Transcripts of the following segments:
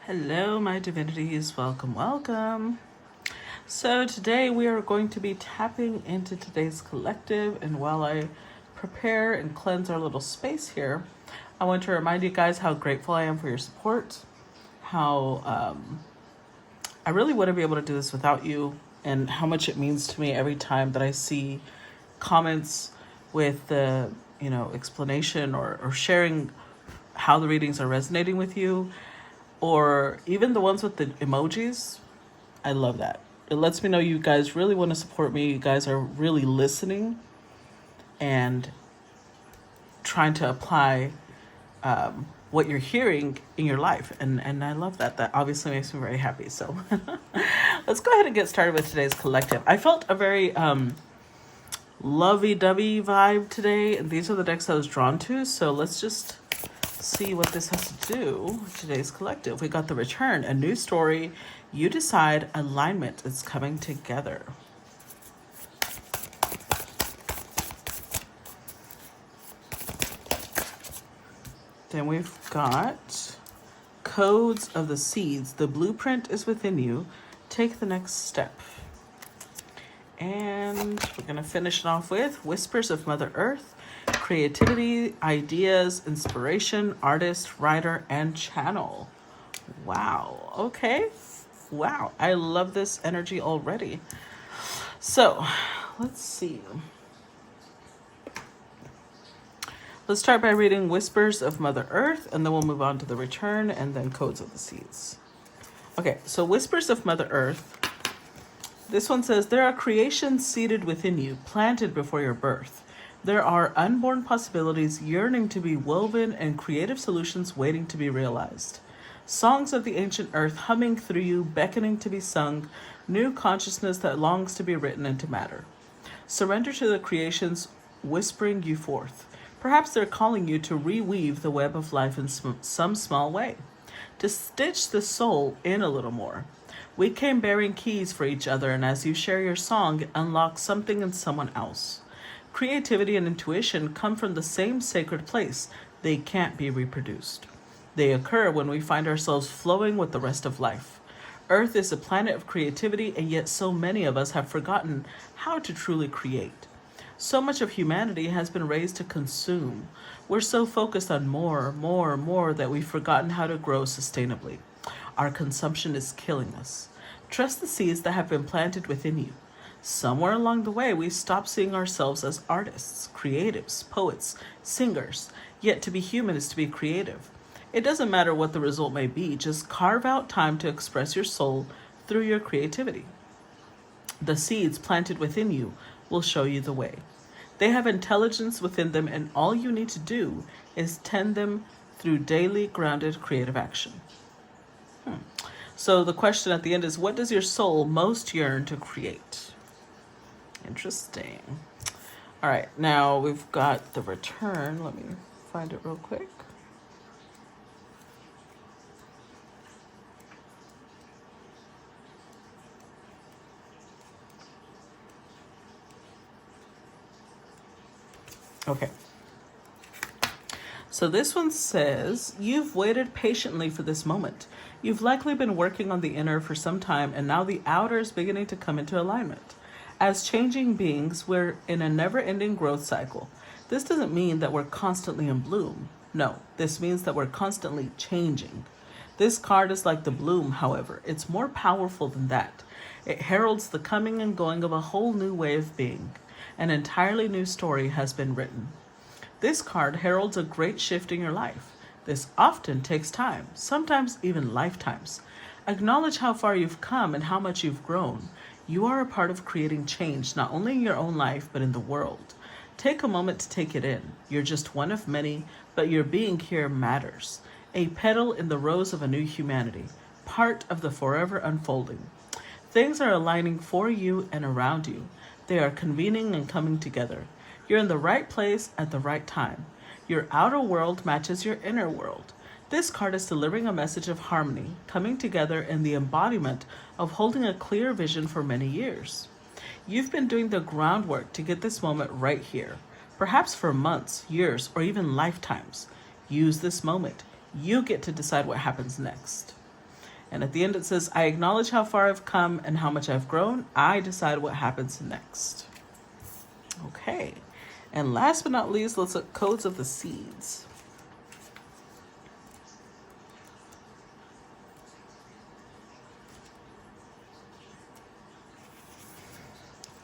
Hello, my divinities. Welcome, welcome. So, today we are going to be tapping into today's collective. And while I prepare and cleanse our little space here, I want to remind you guys how grateful I am for your support, how I really wouldn't be able to do this without you, and how much it means to me every time that I see comments with the explanation or sharing how the readings are resonating with you, or even the ones with the emojis. I love that. It lets me know you guys really want to support me. You guys are really listening and trying to apply what you're hearing in your life. And I love that. That obviously makes me very happy. So let's go ahead and get started with today's collective. I felt a very lovey-dovey vibe today. And these are the decks I was drawn to. So let's just see what this has to do with today's collective. We got the return, a new story. You decide, alignment is coming together. Then we've got codes of the seeds. The blueprint is within you. Take the next step. And we're going to finish it off with whispers of Mother Earth. Creativity, ideas, inspiration, artist, writer, and channel. Wow. Okay. Wow. I love this energy already. So let's see. Let's start by reading Whispers of Mother Earth, and then we'll move on to the return and then Codes of the Seeds. Okay, so Whispers of Mother Earth. This one says, there are creations seated within you, planted before your birth. There are unborn possibilities yearning to be woven and creative solutions waiting to be realized. Songs of the ancient earth humming through you, beckoning to be sung, new consciousness that longs to be written into matter. Surrender to the creations whispering you forth. Perhaps they're calling you to reweave the web of life in some small way, to stitch the soul in a little more. We came bearing keys for each other, and as you share your song, it unlocks something in someone else. Creativity and intuition come from the same sacred place. They can't be reproduced. They occur when we find ourselves flowing with the rest of life. Earth is a planet of creativity, and yet so many of us have forgotten how to truly create. So much of humanity has been raised to consume. We're so focused on more that we've forgotten how to grow sustainably. Our consumption is killing us. Trust the seeds that have been planted within you. Somewhere along the way, we stopped seeing ourselves as artists, creatives, poets, singers. Yet to be human is to be creative. It doesn't matter what the result may be, just carve out time to express your soul through your creativity. The seeds planted within you will show you the way. They have intelligence within them, and all you need to do is tend them through daily grounded creative action. So the question at the end is, what does your soul most yearn to create? Interesting. All right, now we've got the return. Let me find it real quick. Okay. So this one says, you've waited patiently for this moment. You've likely been working on the inner for some time, and now the outer is beginning to come into alignment. As changing beings, we're in a never-ending growth cycle. This doesn't mean that we're constantly in bloom. No, this means that we're constantly changing. This card is like the bloom, however. It's more powerful than that. It heralds the coming and going of a whole new way of being. An entirely new story has been written. This card heralds a great shift in your life. This often takes time, sometimes even lifetimes. Acknowledge how far you've come and how much you've grown. You are a part of creating change, not only in your own life, but in the world. Take a moment to take it in. You're just one of many, but your being here matters. A petal in the rose of a new humanity, part of the forever unfolding. Things are aligning for you and around you. They are convening and coming together. You're in the right place at the right time. Your outer world matches your inner world. This card is delivering a message of harmony, coming together in the embodiment of holding a clear vision for many years. You've been doing the groundwork to get this moment right here, perhaps for months, years, or even lifetimes. Use this moment. You get to decide what happens next. And at the end it says, I acknowledge how far I've come and how much I've grown. I decide what happens next. Okay. And last but not least, let's look codes of the seeds.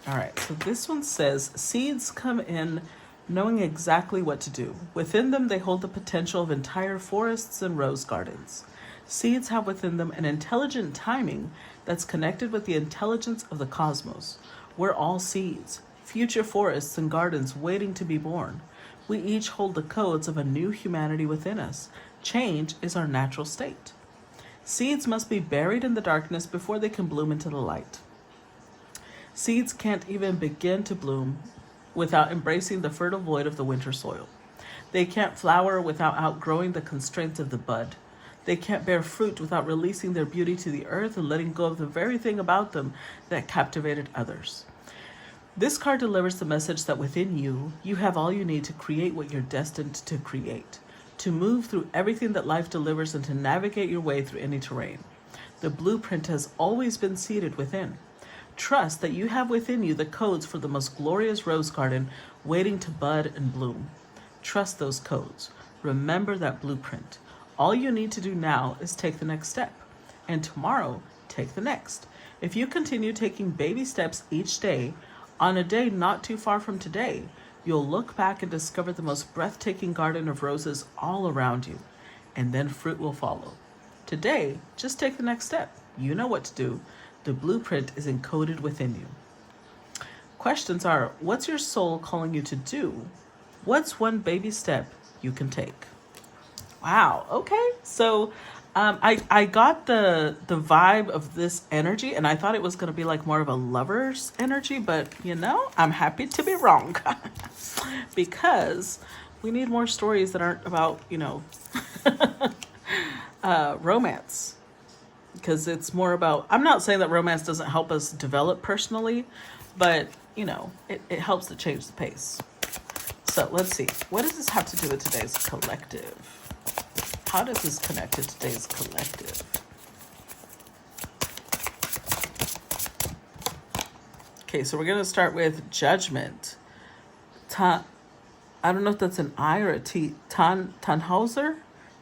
All right, so this one says, seeds come in knowing exactly what to do. Within them, they hold the potential of entire forests and rose gardens. Seeds have within them an intelligent timing that's connected with the intelligence of the cosmos. We're all seeds, future forests and gardens waiting to be born. We each hold the codes of a new humanity within us. Change is our natural state. Seeds must be buried in the darkness before they can bloom into the light. Seeds can't even begin to bloom without embracing the fertile void of the winter soil. They can't flower without outgrowing the constraints of the bud. They can't bear fruit without releasing their beauty to the earth and letting go of the very thing about them that captivated others. This card delivers the message that within you, you have all you need to create what you're destined to create, to move through everything that life delivers and to navigate your way through any terrain. The blueprint has always been seated within. Trust that you have within you the codes for the most glorious rose garden waiting to bud and bloom. Trust those codes. Remember that blueprint. All you need to do now is take the next step. And tomorrow, take the next. If you continue taking baby steps each day, on a day not too far from today, you'll look back and discover the most breathtaking garden of roses all around you. And then fruit will follow. Today, just take the next step. You know what to do. The blueprint is encoded within you. Questions are, what's your soul calling you to do? What's one baby step you can take? Wow, okay. So I got the vibe of this energy, and I thought it was going to be like more of a lover's energy, but I'm happy to be wrong. Because we need more stories that aren't about, romance. Because it's more about, I'm not saying that romance doesn't help us develop personally, but, it helps to change the pace. So let's see. What does this have to do with today's collective? How does this connect to today's collective? Okay, so we're going to start with Judgment. I don't know if that's an I or a T. Tannhauser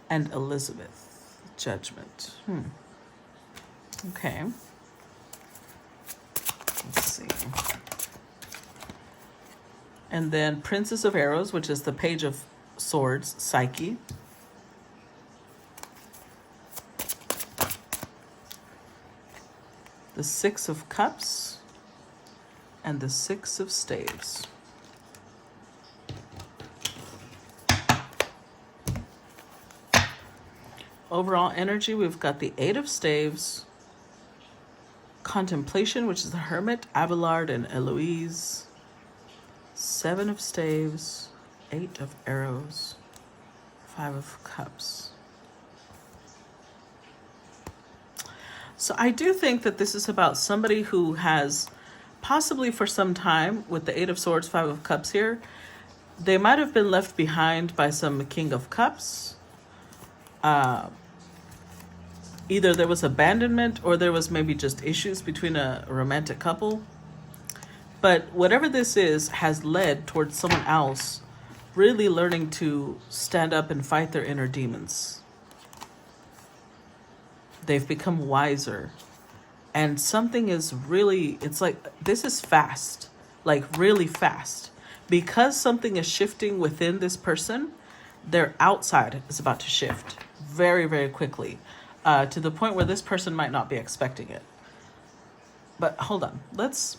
and Elizabeth. Judgment. Okay. Let's see. And then Princess of Arrows, which is the Page of Swords, Psyche. The Six of Cups and the Six of Staves. Overall energy, we've got the Eight of Staves, Contemplation, which is the Hermit, Abelard and Eloise, Seven of Staves, Eight of Arrows, Five of Cups. So I do think that this is about somebody who has possibly for some time, with the Eight of Swords, Five of Cups here, they might have been left behind by some King of Cups. Either there was abandonment or there was maybe just issues between a romantic couple. But whatever this is has led towards someone else really learning to stand up and fight their inner demons. They've become wiser. And something is really, it's like, this is fast, like really fast. Because something is shifting within this person, their outside is about to shift very, very quickly. To the point where this person might not be expecting it. But hold on, let's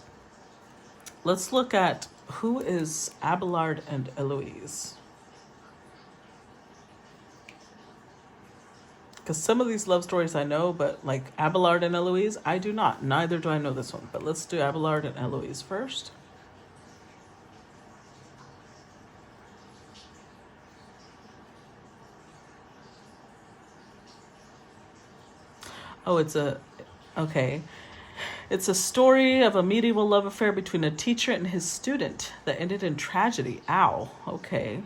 look at who is Abelard and Eloise. Because some of these love stories I know, but like Abelard and Eloise, I do not. Neither do I know this one. But let's do Abelard and Eloise first. Oh, okay. It's a story of a medieval love affair between a teacher and his student that ended in tragedy. Ow. Okay.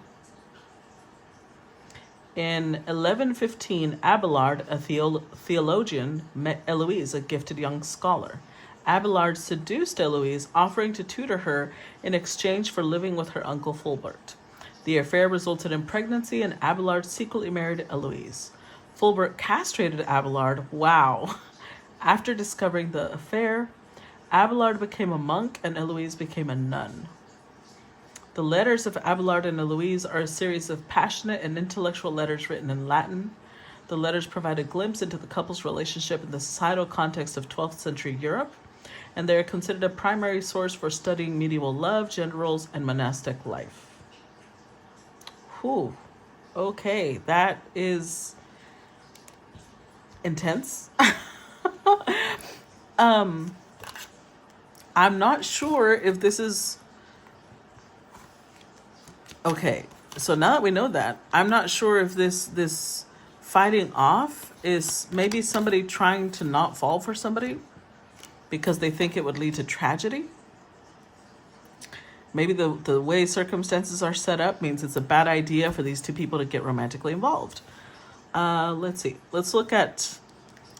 In 1115, Abelard, a theologian, met Eloise, a gifted young scholar. Abelard seduced Eloise, offering to tutor her in exchange for living with her uncle Fulbert. The affair resulted in pregnancy, and Abelard secretly married Eloise. Fulbert castrated Abelard. Wow. After discovering the affair, Abelard became a monk and Eloise became a nun. The letters of Abelard and Eloise are a series of passionate and intellectual letters written in Latin. The letters provide a glimpse into the couple's relationship in the societal context of 12th century Europe, and they are considered a primary source for studying medieval love, gender roles, and monastic life. Whew. Okay, that is intense. I'm not sure if this is okay. So now that we know that, I'm not sure if this fighting off is maybe somebody trying to not fall for somebody because they think it would lead to tragedy. Maybe the way circumstances are set up means it's a bad idea for these two people to get romantically involved. Let's see. Let's look at,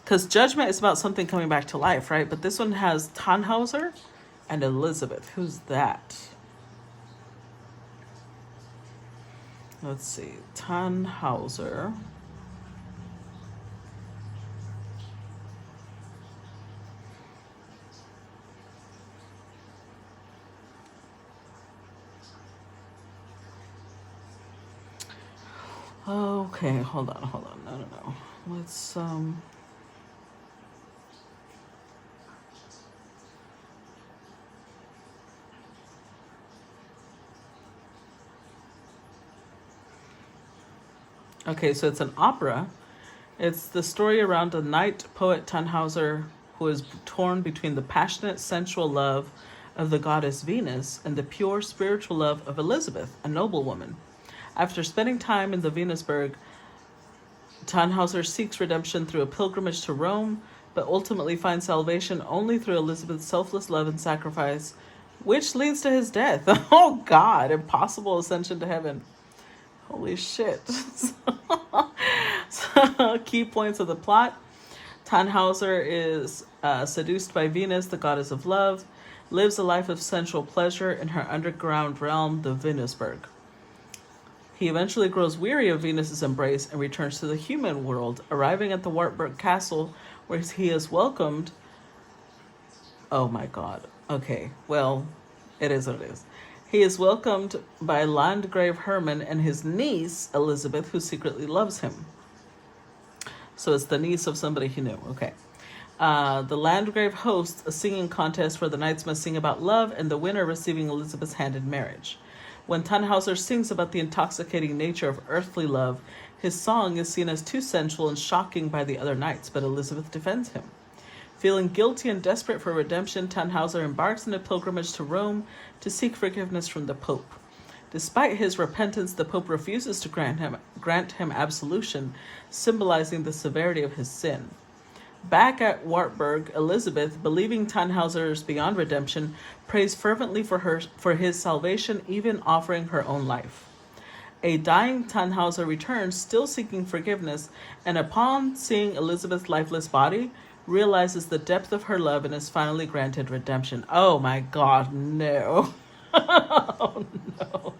because judgment is about something coming back to life, right? But this one has Tannhauser and Elizabeth. Who's that? Let's see. Tannhauser. Okay, hold on. No. Let's Okay, so it's an opera. It's the story around a knight poet Tannhauser who is torn between the passionate sensual love of the goddess Venus and the pure spiritual love of Elizabeth, a noblewoman. After spending time in the Venusberg, Tannhauser seeks redemption through a pilgrimage to Rome, but ultimately finds salvation only through Elizabeth's selfless love and sacrifice, which leads to his death. Oh God, impossible ascension to heaven. Holy shit. So, key points of the plot. Tannhauser is seduced by Venus, the goddess of love, lives a life of sensual pleasure in her underground realm, the Venusberg. He eventually grows weary of Venus's embrace and returns to the human world, arriving at the Wartburg Castle, where he is welcomed. Oh my God. Okay, well, it is what it is. He is welcomed by Landgrave Hermann and his niece, Elizabeth, who secretly loves him. So it's the niece of somebody he knew. Okay. The Landgrave hosts a singing contest where the knights must sing about love, and the winner receiving Elizabeth's hand in marriage. When Tannhauser sings about the intoxicating nature of earthly love, his song is seen as too sensual and shocking by the other knights, but Elizabeth defends him. Feeling guilty and desperate for redemption, Tannhauser embarks on a pilgrimage to Rome to seek forgiveness from the Pope. Despite his repentance, the Pope refuses to grant him absolution, symbolizing the severity of his sin. Back at Wartburg, Elizabeth, believing Tannhauser is beyond redemption, prays fervently for his salvation, even offering her own life. A dying Tannhauser returns, still seeking forgiveness, and upon seeing Elizabeth's lifeless body, realizes the depth of her love and is finally granted redemption. Oh my God, no. Oh no.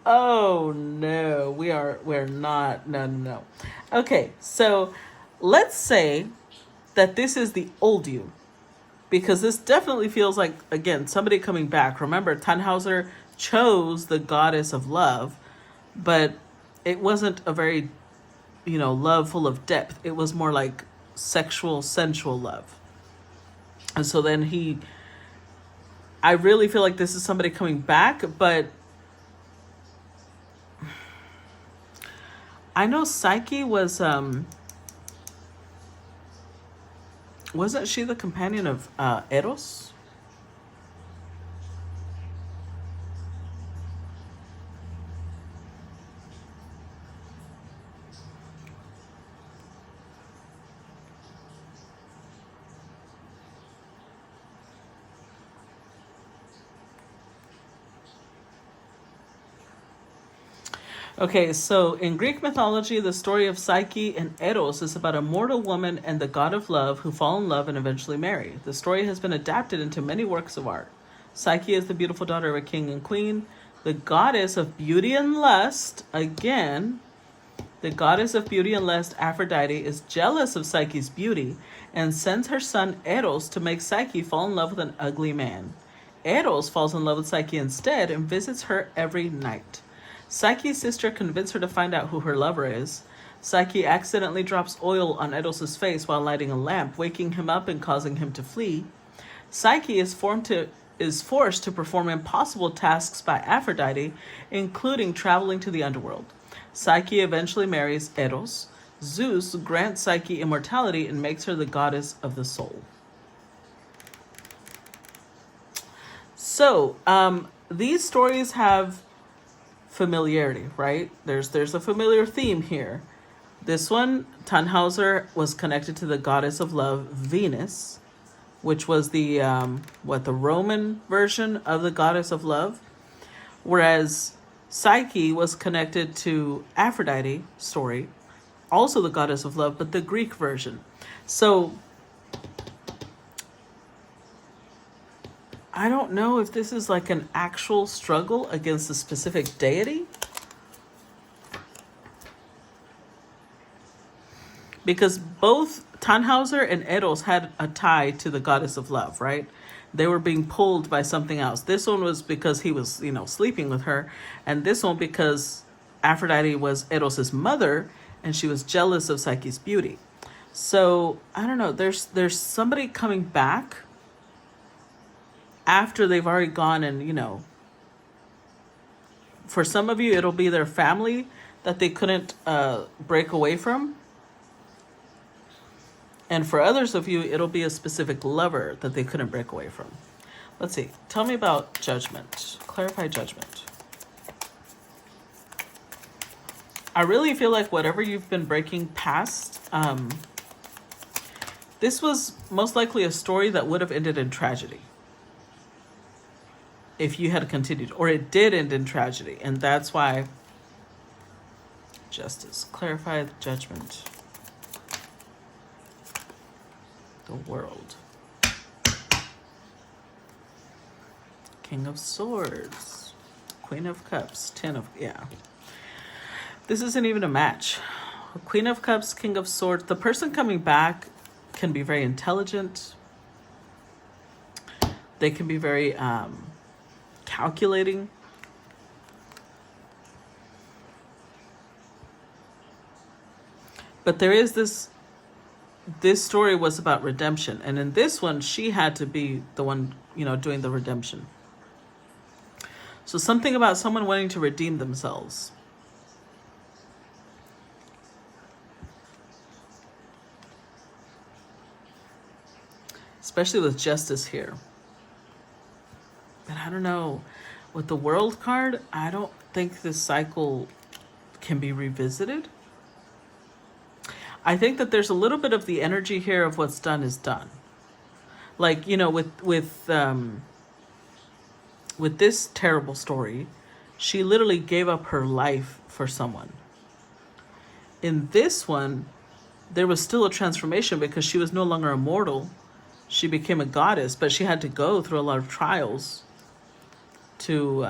Oh no. We're not. No. Okay, so let's say that this is the old you, because this definitely feels like, again, somebody coming back. Remember, Tannhauser chose the goddess of love, but it wasn't a very, love full of depth. It was more like sexual, sensual love. And so then I really feel like this is somebody coming back, but I know Psyche was, wasn't she the companion of Eros? Okay, so in Greek mythology, the story of Psyche and Eros is about a mortal woman and the god of love who fall in love and eventually marry. The story has been adapted into many works of art. Psyche is the beautiful daughter of a king and queen. The goddess of beauty and lust, again, the goddess of beauty and lust, Aphrodite, is jealous of Psyche's beauty and sends her son Eros to make Psyche fall in love with an ugly man. Eros falls in love with Psyche instead and visits her every night. Psyche's sister convinces her to find out who her lover is. Psyche accidentally drops oil on Eros' face while lighting a lamp, waking him up and causing him to flee. Psyche is forced to perform impossible tasks by Aphrodite, including traveling to the underworld. Psyche eventually marries Eros. Zeus grants Psyche immortality and makes her the goddess of the soul. So, these stories have familiarity, right? There's a familiar theme here. This one, Tannhauser was connected to the goddess of love, Venus, which was the the Roman version of the goddess of love, whereas Psyche was connected to Aphrodite story, also the goddess of love, but the Greek version. So I don't know if this is like an actual struggle against a specific deity, because both Tannhauser and Eros had a tie to the goddess of love, right? They were being pulled by something else. This one was because he was, sleeping with her, and this one because Aphrodite was Eros's mother, and she was jealous of Psyche's beauty. So I don't know. There's somebody coming back after they've already gone, and for some of you it'll be their family that they couldn't break away from. And for others of you, it'll be a specific lover that they couldn't break away from. Let's see. Tell me about judgment. Clarify judgment. I really feel like whatever you've been breaking past, this was most likely a story that would have ended in tragedy if you had continued, or it did end in tragedy. And that's why justice. Clarify the judgment. The world. King of Swords. Queen of Cups. This isn't even a match. Queen of Cups, King of Swords. The person coming back can be very intelligent. They can be very calculating. But there is this story was about redemption. And in this one, she had to be the one, doing the redemption. So something about someone wanting to redeem themselves. Especially with justice here. But I don't know. With the World card, I don't think this cycle can be revisited. I think that there's a little bit of the energy here of what's done is done. Like, with this terrible story, she literally gave up her life for someone. In this one, there was still a transformation because she was no longer immortal. She became a goddess, but she had to go through a lot of trials to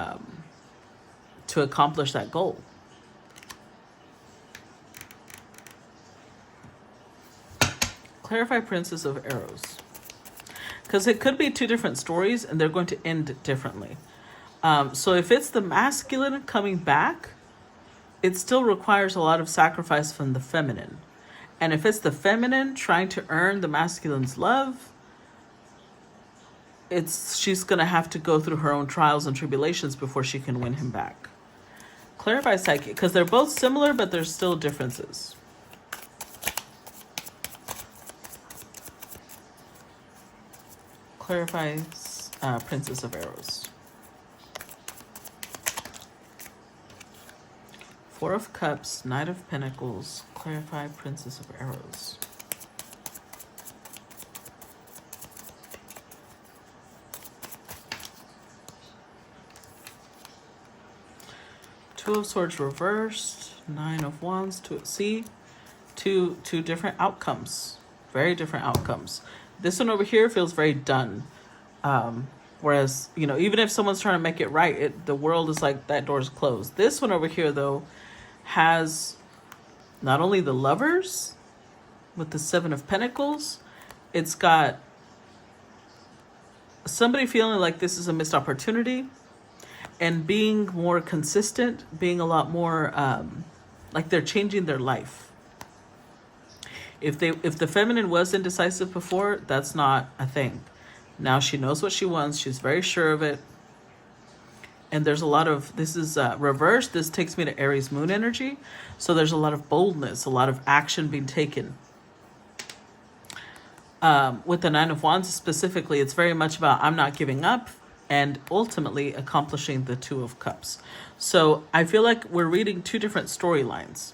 accomplish that goal. Clarify Princess of Arrows. Because it could be two different stories and they're going to end differently. So if it's the masculine coming back, it still requires a lot of sacrifice from the feminine. And if it's the feminine trying to earn the masculine's love, she's going to have to go through her own trials and tribulations before she can win him back. Clarify Psyche, because they're both similar, but there's still differences. Clarify Princess of Arrows. Four of Cups, Knight of Pentacles. Clarify Princess of Arrows. Two of Swords reversed, Nine of Wands. See, two different outcomes, very different outcomes. This one over here feels very done. Whereas, you know, even if someone's trying to make it right, the world is like, that door's closed. This one over here, though, has not only the Lovers with the Seven of Pentacles, it's got somebody feeling like this is a missed opportunity and being more consistent, being a lot more like they're changing their life. If the feminine was indecisive before, that's not a thing. Now she knows what she wants. She's very sure of it. And there's a lot of, this is reversed. This takes me to Aries moon energy. So there's a lot of boldness, a lot of action being taken. With the Nine of Wands specifically, it's very much about I'm not giving up and ultimately accomplishing the Two of Cups. So I feel like we're reading two different storylines.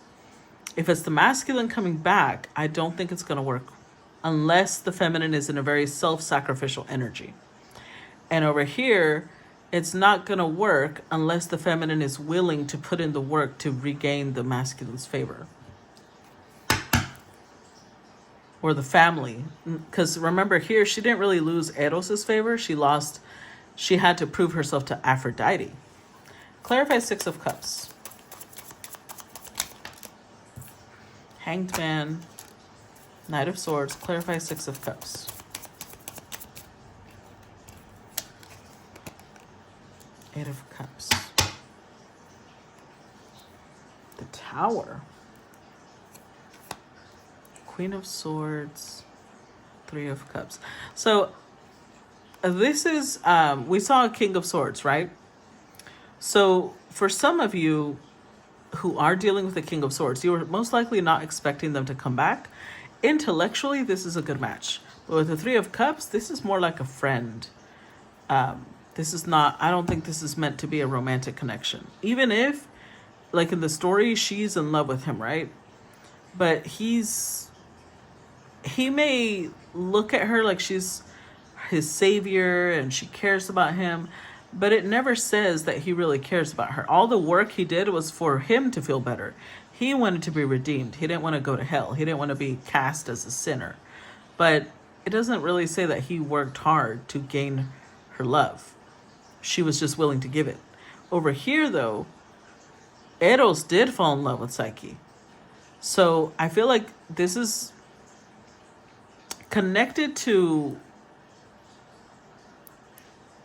If it's the masculine coming back, I don't think it's going to work unless the feminine is in a very self-sacrificial energy. And over here, it's not going to work unless the feminine is willing to put in the work to regain the masculine's favor. Or the family. Because remember here, she didn't really lose Eros's favor. She had to prove herself to Aphrodite. Clarify Six of Cups. Hanged Man. Knight of Swords. Clarify Six of Cups. Eight of Cups. The Tower. Queen of Swords. Three of Cups. So this is, we saw a King of Swords, right? So for some of you who are dealing with the King of Swords, you were most likely not expecting them to come back. Intellectually, this is a good match. But with the Three of Cups, this is more like a friend. This is not, I don't think this is meant to be a romantic connection. Even if, like in the story, she's in love with him, right? But he may look at her like she's his savior and she cares about him, but it never says that he really cares about her. All the work he did was for him to feel better. He wanted to be redeemed. He didn't want to go to hell. He didn't want to be cast as a sinner. But it doesn't really say that he worked hard to gain her love. She was just willing to give it. Over here, though, Eros did fall in love with Psyche. So I feel like this is connected to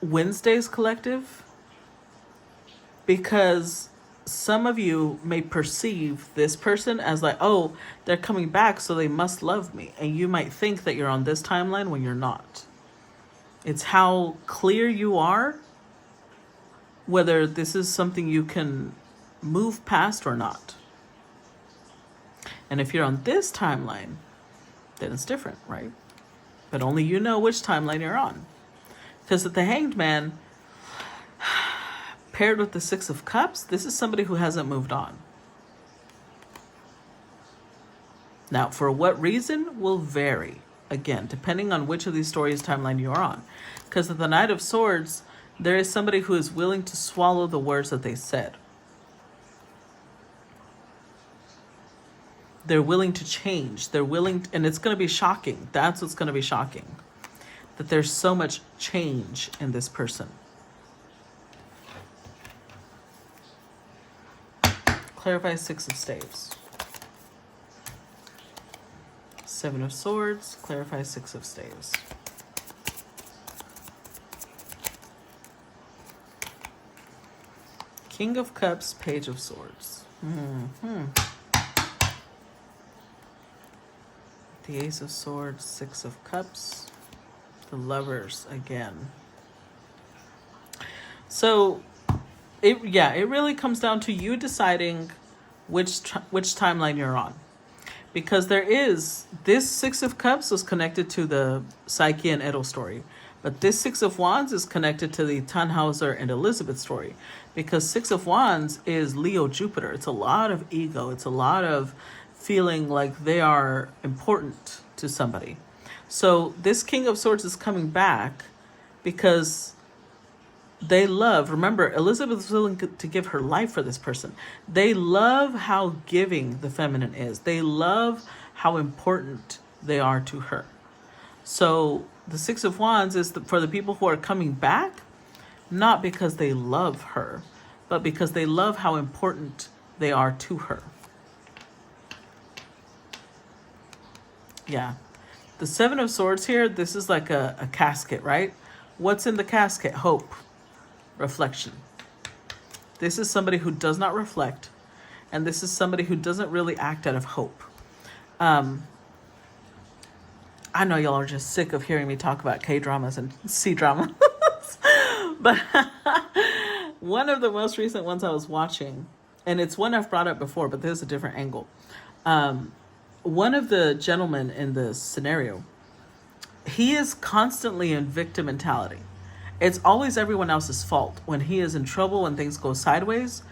Wednesday's collective, because some of you may perceive this person as like, oh, they're coming back, so they must love me. And you might think that you're on this timeline when you're not. It's how clear you are, whether this is something you can move past or not. And if you're on this timeline, then it's different, right? But only you know which timeline you're on. Because at the Hanged Man, paired with the Six of Cups, this is somebody who hasn't moved on. Now, for what reason will vary. Again, depending on which of these stories timeline you're on. Because at the Knight of Swords, there is somebody who is willing to swallow the words that they said. They're willing to change. They're willing, and it's going to be shocking. That's what's going to be shocking. That there's so much change in this person. Clarify Six of Staves. Seven of Swords. Clarify Six of Staves. King of Cups. Page of Swords. The Ace of Swords. Six of Cups. The Lovers again. So it really comes down to you deciding which timeline you're on. Because there is, this Six of Cups was connected to the Psyche and Eros story. But this Six of Wands is connected to the Tannhauser and Elizabeth story. Because Six of Wands is Leo Jupiter. It's a lot of ego. It's a lot of feeling like they are important to somebody. So this King of Swords is coming back because They love, remember, Elizabeth is willing to give her life for this person. They love how giving the feminine is. They love how important they are to her. So the Six of Wands is for the people who are coming back, not because they love her, but because they love how important they are to her. Yeah. The Seven of Swords here, this is like a casket, right? What's in the casket? Hope. Reflection. This is somebody who does not reflect, and this is somebody who doesn't really act out of hope. I know y'all are just sick of hearing me talk about K-dramas and C-dramas, but one of the most recent ones I was watching, and it's one I've brought up before, but there's a different angle. One of the gentlemen in the scenario, he is constantly in victim mentality. It's always everyone else's fault. When he is in trouble, when things go sideways,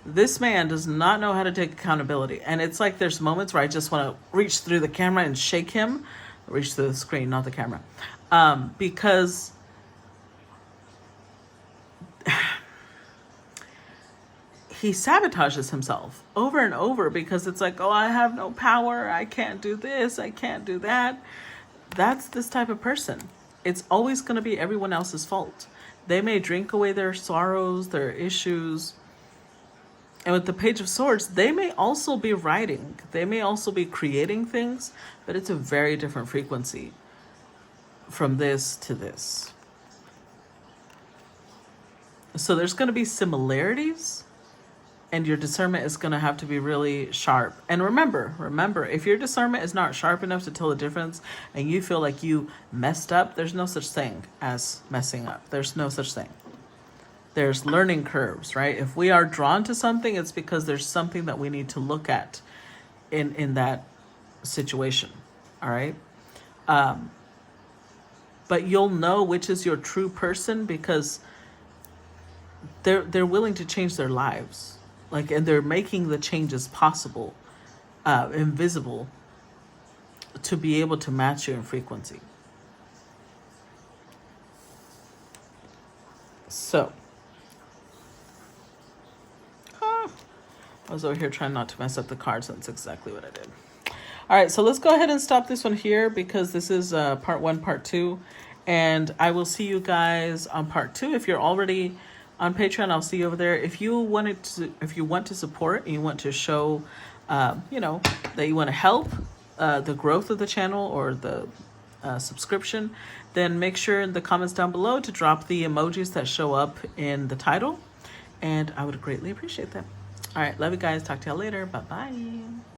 this man does not know how to take accountability. And it's like there's moments where I just want to reach through the camera and shake him. Reach through the screen, not the camera. Because he sabotages himself over and over because it's like, oh, I have no power. I can't do this. I can't do that. That's this type of person. It's always going to be everyone else's fault. They may drink away their sorrows, their issues. And with the Page of Swords, they may also be writing. They may also be creating things, but it's a very different frequency from this to this. So there's going to be similarities, and your discernment is going to have to be really sharp. And remember, if your discernment is not sharp enough to tell the difference and you feel like you messed up, there's no such thing as messing up. There's no such thing. There's learning curves, right? If we are drawn to something, it's because there's something that we need to look at in that situation, all right? But you'll know which is your true person because they're willing to change their lives. Like, and they're making the changes possible, invisible, to be able to match you in frequency. So, I was over here trying not to mess up the cards, and that's exactly what I did. All right, so let's go ahead and stop this one here because this is part 1, part 2, and I will see you guys on part 2. If you're already on Patreon, I'll see you over there. If you want to support and you want to show, that you want to help the growth of the channel or the subscription, then make sure in the comments down below to drop the emojis that show up in the title, and I would greatly appreciate that. All right, love you guys. Talk to y'all later. Bye-bye.